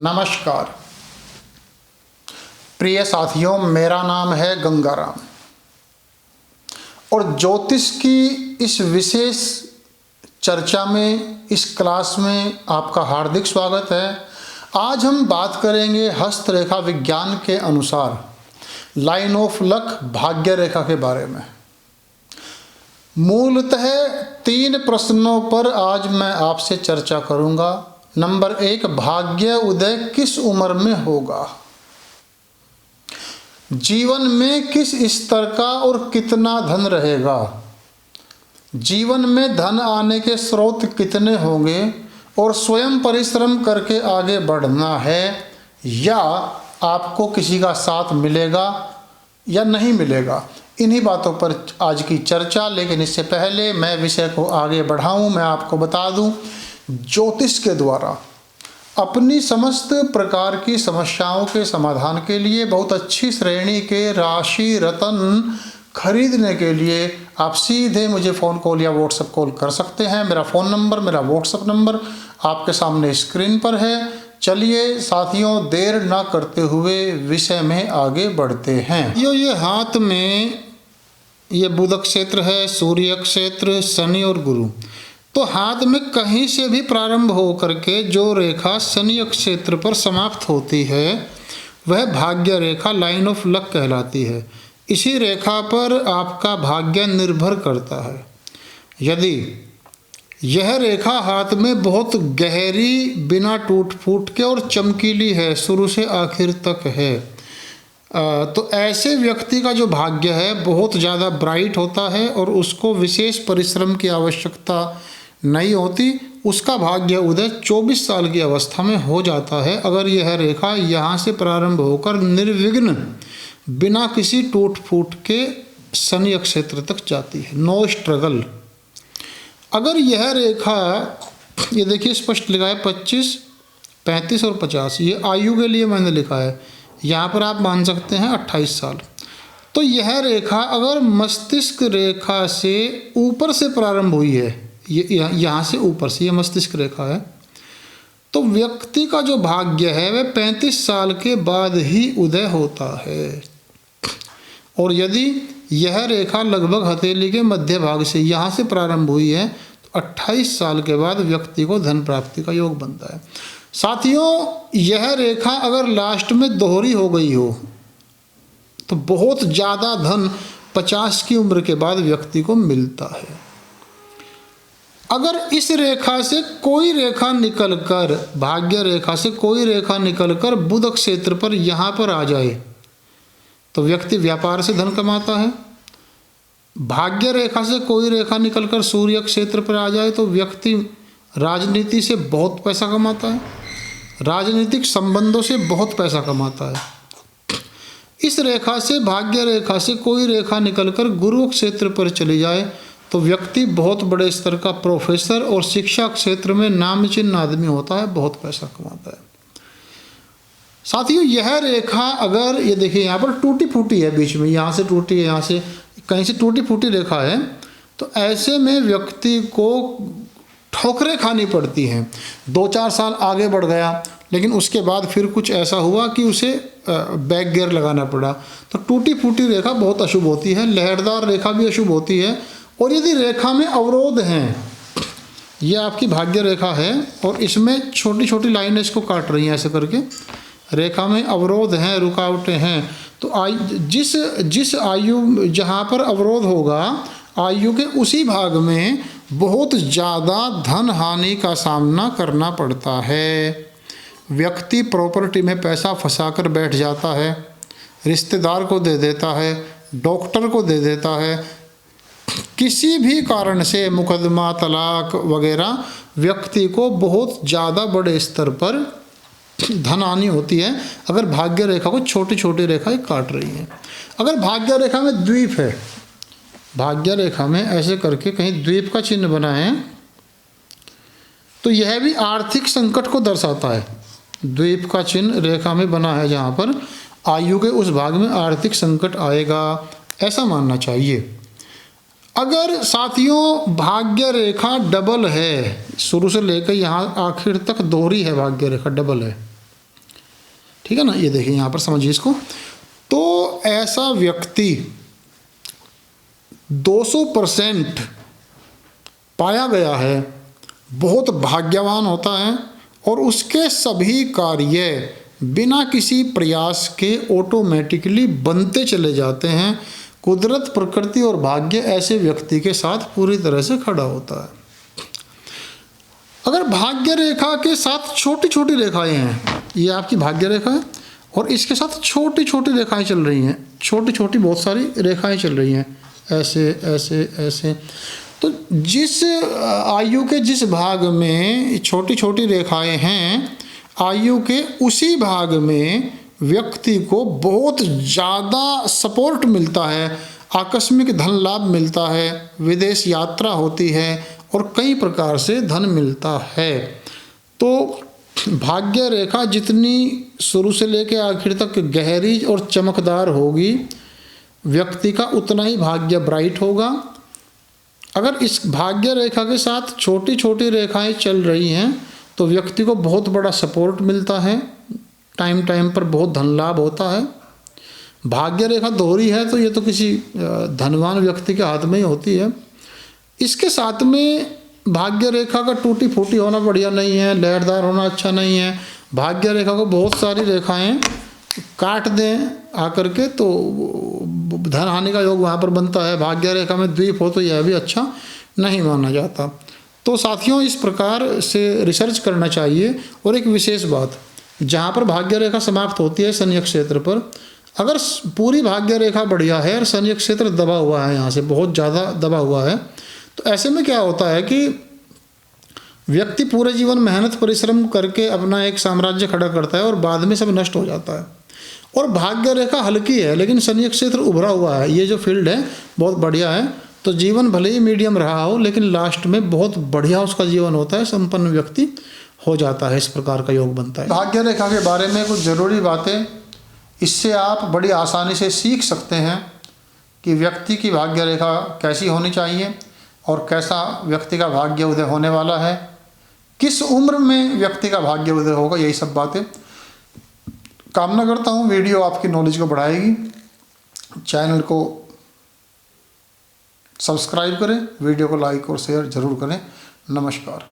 नमस्कार प्रिय साथियों, मेरा नाम है गंगाराम और ज्योतिष की इस विशेष चर्चा में, इस क्लास में आपका हार्दिक स्वागत है। आज हम बात करेंगे हस्तरेखा विज्ञान के अनुसार लाइन ऑफ लक, भाग्य रेखा के बारे में। मूलतः 3 प्रश्नों पर आज मैं आपसे चर्चा करूंगा। नंबर 1, भाग्य उदय किस उम्र में होगा? जीवन में किस स्तर का और कितना धन रहेगा? जीवन में धन आने के स्रोत कितने होंगे और स्वयं परिश्रम करके आगे बढ़ना है या आपको किसी का साथ मिलेगा या नहीं मिलेगा? इन्हीं बातों पर आज की चर्चा। लेकिन इससे पहले मैं विषय को आगे बढ़ाऊं, मैं आपको बता दूं, ज्योतिष के द्वारा अपनी समस्त प्रकार की समस्याओं के समाधान के लिए बहुत अच्छी श्रेणी के राशि रत्न खरीदने के लिए आप सीधे मुझे फ़ोन कॉल या व्हाट्सएप कॉल कर सकते हैं। मेरा फ़ोन नंबर, मेरा व्हाट्सएप नंबर आपके सामने स्क्रीन पर है। चलिए साथियों, देर ना करते हुए विषय में आगे बढ़ते हैं। ये हाथ में ये बुध क्षेत्र है, सूर्य क्षेत्र, शनि और गुरु। तो हाथ में कहीं से भी प्रारंभ हो करके जो रेखा शनि क्षेत्र पर समाप्त होती है वह भाग्य रेखा, लाइन ऑफ लक कहलाती है। इसी रेखा पर आपका भाग्य निर्भर करता है। यदि यह रेखा हाथ में बहुत गहरी, बिना टूट फूट के और चमकीली है, शुरू से आखिर तक है, तो ऐसे व्यक्ति का जो भाग्य है बहुत ज़्यादा ब्राइट होता है और उसको विशेष परिश्रम की आवश्यकता नहीं होती। उसका भाग्य उदय 24 साल की अवस्था में हो जाता है अगर यह रेखा यहाँ से प्रारंभ होकर निर्विघ्न, बिना किसी टूट फूट के शनि क्षेत्र तक जाती है। No struggle. अगर यह रेखा, ये देखिए स्पष्ट लिखा है 25, 35 और 50, ये आयु के लिए मैंने लिखा है। यहाँ पर आप मान सकते हैं 28 साल। तो यह रेखा अगर मस्तिष्क रेखा से ऊपर से प्रारंभ हुई है, ये यहाँ से ऊपर से, ये मस्तिष्क रेखा है, तो व्यक्ति का जो भाग्य है वह 35 साल के बाद ही उदय होता है। और यदि यह रेखा लगभग हथेली के मध्य भाग से यहाँ से प्रारंभ हुई है तो 28 साल के बाद व्यक्ति को धन प्राप्ति का योग बनता है। साथियों, यह रेखा अगर लास्ट में दोहरी हो गई हो तो बहुत ज़्यादा धन 50 की उम्र के बाद व्यक्ति को मिलता है। अगर इस रेखा से कोई रेखा निकलकर, भाग्य रेखा से कोई रेखा निकलकर बुध क्षेत्र पर यहाँ पर आ जाए तो व्यक्ति व्यापार से धन कमाता है। भाग्य रेखा से कोई रेखा निकलकर सूर्य क्षेत्र पर आ जाए तो व्यक्ति राजनीति से बहुत पैसा कमाता है, राजनीतिक संबंधों से बहुत पैसा कमाता है। इस रेखा से, भाग्य रेखा से कोई रेखा निकलकर गुरु क्षेत्र पर चली जाए तो व्यक्ति बहुत बड़े स्तर का प्रोफेसर और शिक्षा क्षेत्र में नामचिन्ह आदमी होता है, बहुत पैसा कमाता है। साथियों, यह रेखा अगर, ये देखिए यहाँ पर टूटी फूटी है, बीच में यहाँ से टूटी है, यहाँ से कहीं से टूटी फूटी रेखा है, तो ऐसे में व्यक्ति को ठोकरें खानी पड़ती हैं। 2-4 साल आगे बढ़ गया लेकिन उसके बाद फिर कुछ ऐसा हुआ कि उसे बैक गियर लगाना पड़ा। तो टूटी फूटी रेखा बहुत अशुभ होती है, लहरदार रेखा भी अशुभ होती है। और यदि रेखा में अवरोध हैं, ये आपकी भाग्य रेखा है और इसमें छोटी छोटी लाइनें इसको काट रही हैं ऐसे करके, रेखा में अवरोध हैं, रुकावटें हैं, तो जिस आयु, जहाँ पर अवरोध होगा, आयु के उसी भाग में बहुत ज़्यादा धन हानि का सामना करना पड़ता है। व्यक्ति प्रॉपर्टी में पैसा फंसाकर बैठ जाता है, रिश्तेदार को दे देता है, डॉक्टर को दे देता है, किसी भी कारण से मुकदमा, तलाक वगैरह, व्यक्ति को बहुत ज़्यादा बड़े स्तर पर धन हानि होती है अगर भाग्य रेखा को छोटी छोटी रेखाएं काट रही हैं। अगर भाग्य रेखा में द्वीप है, भाग्य रेखा में ऐसे करके कहीं द्वीप का चिन्ह बना है तो यह भी आर्थिक संकट को दर्शाता है। द्वीप का चिन्ह रेखा में बना है जहाँ पर आयु के उस भाग में आर्थिक संकट आएगा, ऐसा मानना चाहिए। अगर साथियों भाग्य रेखा डबल है, शुरू से लेकर यहाँ आखिर तक दोहरी है, भाग्य रेखा डबल है, ठीक है ना। ये देखिए यहाँ पर समझिए इसको। तो ऐसा व्यक्ति 200% पाया गया है, बहुत भाग्यवान होता है और उसके सभी कार्य बिना किसी प्रयास के ऑटोमेटिकली बनते चले जाते हैं। कुदरत, प्रकृति और भाग्य ऐसे व्यक्ति के साथ पूरी तरह से खड़ा होता है। अगर भाग्य रेखा के साथ छोटी छोटी रेखाएं हैं, ये आपकी भाग्य रेखा है और इसके साथ छोटी छोटी रेखाएं चल रही हैं, छोटी छोटी बहुत सारी रेखाएं चल रही हैं, ऐसे ऐसे ऐसे, तो जिस आयु के जिस भाग में छोटी छोटी रेखाएं हैं, आयु के उसी भाग में व्यक्ति को बहुत ज़्यादा सपोर्ट मिलता है, आकस्मिक धन लाभ मिलता है, विदेश यात्रा होती है और कई प्रकार से धन मिलता है। तो भाग्य रेखा जितनी शुरू से लेकर आखिर तक गहरी और चमकदार होगी, व्यक्ति का उतना ही भाग्य ब्राइट होगा। अगर इस भाग्य रेखा के साथ छोटी छोटी रेखाएं चल रही हैं तो व्यक्ति को बहुत बड़ा सपोर्ट मिलता है, टाइम टाइम पर बहुत धन लाभ होता है। भाग्य रेखा दोहरी है तो ये तो किसी धनवान व्यक्ति के हाथ में ही होती है। इसके साथ में भाग्य रेखा का टूटी फूटी होना बढ़िया नहीं है, लहरदार होना अच्छा नहीं है। भाग्य रेखा को बहुत सारी रेखाएं काट दें आकर के तो धन हानि का योग वहाँ पर बनता है। भाग्य रेखा में द्वीप हो तो यह भी अच्छा नहीं माना जाता। तो साथियों, इस प्रकार से रिसर्च करना चाहिए। और एक विशेष बात, जहाँ पर भाग्य रेखा समाप्त होती है शनि क्षेत्र पर, अगर पूरी भाग्य रेखा बढ़िया है और शनि क्षेत्र दबा हुआ है, यहाँ से बहुत ज़्यादा दबा हुआ है, तो ऐसे में क्या होता है कि व्यक्ति पूरे जीवन मेहनत परिश्रम करके अपना एक साम्राज्य खड़ा करता है और बाद में सब नष्ट हो जाता है। और भाग्य रेखा हल्की है लेकिन शनि क्षेत्र उभरा हुआ है, ये जो फील्ड है बहुत बढ़िया है, तो जीवन भले ही मीडियम रहा हो लेकिन लास्ट में बहुत बढ़िया उसका जीवन होता है, संपन्न व्यक्ति हो जाता है। इस प्रकार का योग बनता है। भाग्य रेखा के बारे में कुछ ज़रूरी बातें, इससे आप बड़ी आसानी से सीख सकते हैं कि व्यक्ति की भाग्य रेखा कैसी होनी चाहिए और कैसा व्यक्ति का भाग्य उदय होने वाला है, किस उम्र में व्यक्ति का भाग्य उदय होगा, यही सब बातें। कामना करता हूँ वीडियो आपकी नॉलेज को बढ़ाएगी। चैनल को सब्सक्राइब करें, वीडियो को लाइक और शेयर जरूर करें। नमस्कार।